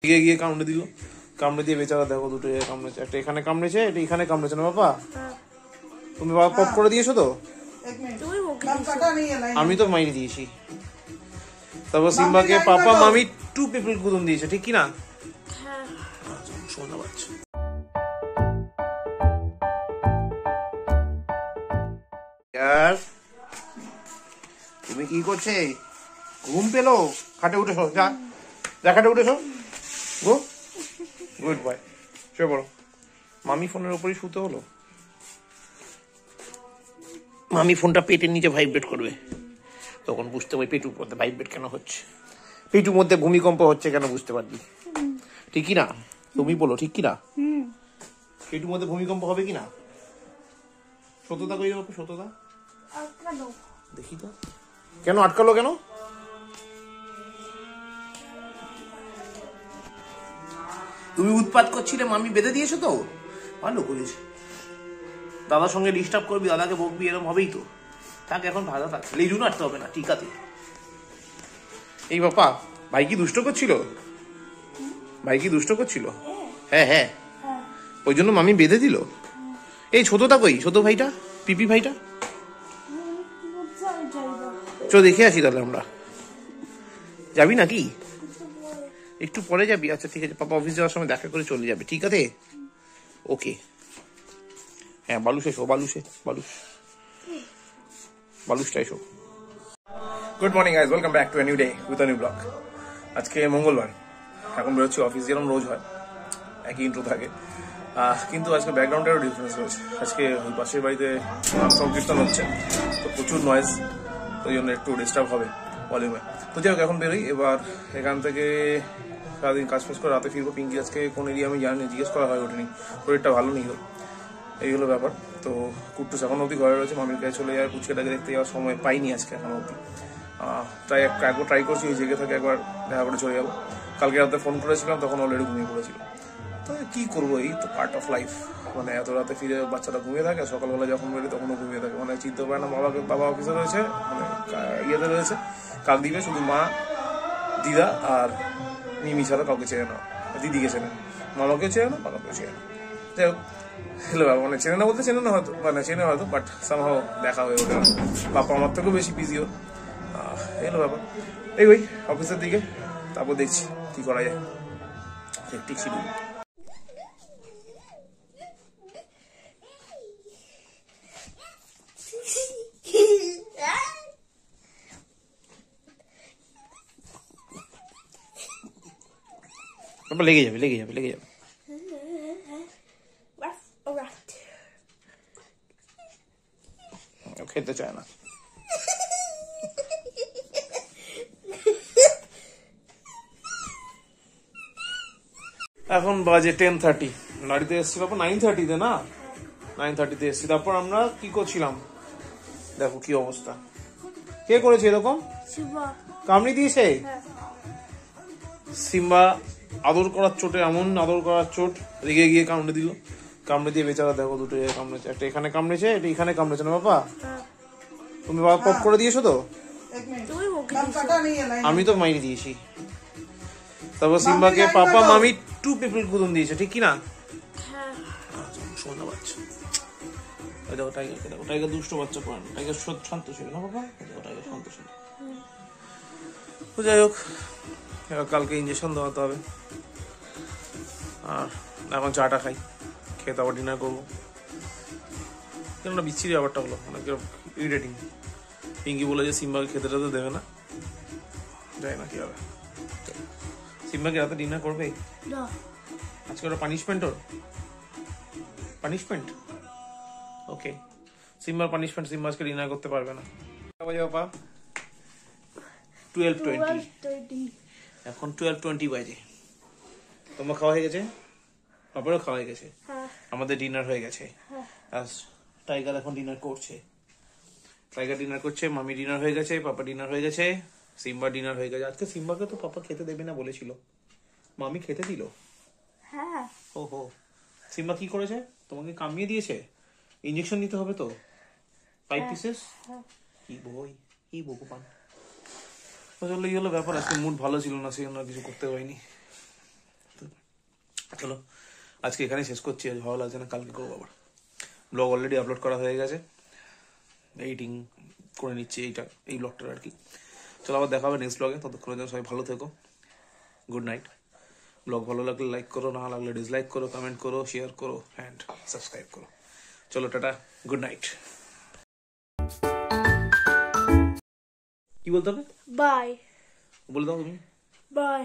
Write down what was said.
গিয়ে গিয়ে কামড়ে দিল, কামড়ে দিয়ে বেচারা দেখো দুটো কামড়েছে, একটা এখানে কামড়েছে, এটা এখানে কামড়েছে না বাবা? তুমি বাবা পপ করে দিয়েছো তো? আমি তো মাইনে দিয়েছি। তারপর সিম্বাকে পাপা মামি 2 পিপল কুদন দিয়েছে, ঠিক কি না? শোনা বাচ্চা। তুমি কি করছে? ঘুম পেলো? খাটে উঠেছো, যা যা খাটে উঠেছো, গো গুড বয়, শুয়ে পড়ো। মামি ফোনের উপরই শুতে হলো। মামি ফোনটা পেটের নিচে ভাইব্রেট করবে, তখন বুঝতে পারি পেটুর মধ্যে ভাইব্রেট কেন হচ্ছে, পেটুর মধ্যে ভূমিকম্প হচ্ছে কেন, বুঝতে পারবি। ঠিক কি না? তুমি বলো ঠিক কি না? পেটুর মধ্যে ভূমিকম্প হবে কি না? সত্যতা কই যাবো, সত্যতা দেখি তো। কেন আটকালো কেন? তুমি উৎপাত করছিলে, মামি বেঁধে দিয়েছো তো, ভালো করেছে। দাদার সঙ্গে ডিস্টার্ব করবি, দাদাকে বকবি, এরকম হবেই তো। থাক এখন ভালো থাক, লেজুন আটতে হবে না, ঠিক আছে। এই বাপা, ভাই কি দুষ্ট করছিল? ভাই কি দুষ্ট করছিল? হ্যাঁ হ্যাঁ, ওই জন্য মামি বেঁধে দিল। এই ছোটটা কই, ছোট ভাইটা, পিপি ভাইটা? চ দেখে আসি তাহলে আমরা। যাবি নাকি? একটু পরে যাবি? আচ্ছা ঠিক আছে, পাপা অফিস যাওয়ার সময় দেখা করে চলে যাবে, ঠিক আছে? ওকে। হ্যাঁ বালুস এসো, বালুসে বালুসটা এসো। Good morning guys, welcome back to a new day with a new blog. আজকে মঙ্গলবার, এখন বেরোচ্ছি অফিস, যেরকম রোজ হয় একই ইন্ট্রো থাকে, কিন্তু আজকে ব্যাকগ্রাউন্ডেরও ডিফারেন্স রয়েছে। আজকে ওই পাশের বাড়িতে সংকীর্তন হচ্ছে, তো প্রচুর নয়েজ, ওই জন্য একটু ডিস্টার্ব হবে ভলিউমে। তো যাই হোক, এখন বেরোই এবার এখান থেকে। সারাদিন কাজ ফাজ করে রাতে ফিরবো। পিঙ্কি আজকে কোন এরিয়া আমি জানি, জিজ্ঞেস করা হয় ওঠেনি, শরীরটা ভালো নেই, এই হলো ব্যাপার। তো কুট্টুস এখন অবধি ঘরে রয়েছে, মামির কাছে চলে যায়, পুচকেটাকে দেখতে যাওয়ার সময় পাইনি আজকে এখন অবধি। একবার ট্রাই করছি, ওই জেগে থাকে একবার দেখা করে চলে যাবো। কালকে রাতে ফোন করেছিলাম, তখন অলরেডি ঘুমিয়ে পড়েছিল। তো কি করবো, এই তো পার্ট অফ লাইফ। মানে এত রাতে ফিরে বাচ্চাটা ঘুমিয়ে থাকে, সকালবেলা যখন বেরোয় তখনও ঘুমিয়ে থাকে, মানে চিনতে পারে না। বাবা অফিসে রয়েছে, মানে ইয়েতে রয়েছে কাকদ্বীপে, শুধু মা, দিদা আর মিমি ছাড়া কাউকে চেনে না। দিদিকে চেনে, মামাকেও চেনে না, বাবাকেও চেনে না। যাই হোক, হ্যালো বাবা, মানে চেনে না বলতে চেনে না হয়তো, মানে চেনে হয়তো, বাট সামহাও দেখা হয়ে ওঠে না। বাবা আমার থেকেও বেশি বিজিও। এলো ব্যাপার। এই ওই অফিসের দিকে, তারপর দেখছি কি করা যায়। ঠিক শিডিউল। লেগে যাবে। খেতে চায় না। এখন বাজে 10:30, গাড়িতে এসছি বাবা 9:30-তে, না 9:30-তে এসছি। তারপর আমরা কি করছিলাম দেখো কি অবস্থা। কে করেছে এরকম? কামড়ি দিয়েছে সিম্বা। আদর করার চোটে, এমন আদর করার চোট, রেগে গিয়ে কামড়ে দিল, কামড়ে দিয়ে বেচারা দেখো দুটো কামড়েছে, একটা এখানে কামড়েছে, এটা এখানে কামড়েছে না বাবা? তুমি বাবা পপ করে দিয়েছো তো? আমি তো মাইনে দিয়েছি। তারপর সিম্বাকে পাপা মামি 2 পিপল কুদন দিয়েছে, ঠিক কি না? শোনা বাচ্চা। ওই দেখো টাইগারকে দেখো, টাইগার দুষ্ট বাচ্চা পড়ে না, টাইগার শান্ত ছিল না বাবা, টাইগার শান্ত ছিল। তো যাই হোক, কালকে ইঞ্জেকশন দেওয়াতে হবে। আর এখন চাটা খাই, খেয়ে তারপর ডিনার করবো। কেননা বিচ্ছিরি ব্যাপারটা হলো, অনেক ইরিটেটিং। পিঙ্কি বলে যে সিম্বাকে খেতে টেতে দেবে না, যাই না কি হবে। সিম্বাকে রাতে ডিনার করবে আজকে, ওটা পানিশমেন্ট, ওর পানিশমেন্ট। ওকে, সিম্বার পানিশমেন্ট, সিম্বা আজকে ডিনার করতে পারবে না। বাবা 12:20, এখন 12:20 বাজে। তোমার খাওয়া হয়ে গেছে, পাপারও খাওয়া হয়ে গেছে, আমাদের ডিনার হয়ে গেছে। টাইগার এখন ডিনার করছে, টাইগার ডিনার করছে, মামি ডিনার হয়ে গেছে, পাপা ডিনার হয়ে গেছে, সিম্বা ডিনার হয়ে গেছে। আজকে সিম্বাকে তো পাপা খেতে দেবে না বলেছিল, মামি খেতে দিল। হ্যাঁ। ওহো, সিম্বা কি করেছে? তোমাকে কামিয়ে দিয়েছে? ইঞ্জেকশন নিতে হবে তো, 5 পিসেস। কি বই, কি ভগবান। আসলে এই হলো ব্যাপার, আজকে মুড ভালো ছিল না, সেই জন্য কিছু করতে পারিনি। চলো আজকে এখানে শেষ করছি, আজ ভালো লাগছে না, কালকে করবো আবার। ব্লগ অলরেডি আপলোড করা হয়ে গেছে, এডিটিং করে নিচ্ছি এই ব্লগটার আর কি। চলো আবার দেখা হবে নেক্সট ব্লগে, ততক্ষণের জন্য সবাই ভালো থেকো, গুড নাইট। ব্লগ ভালো লাগলে লাইক করো, না লাগলে ডিসলাইক করো, কমেন্ট করো, শেয়ার করো অ্যান্ড সাবস্ক্রাইব করো। চলো টাটা, গুড নাইট। কি বলতে হবে? বাই। বলে দাও তুমি। বাই।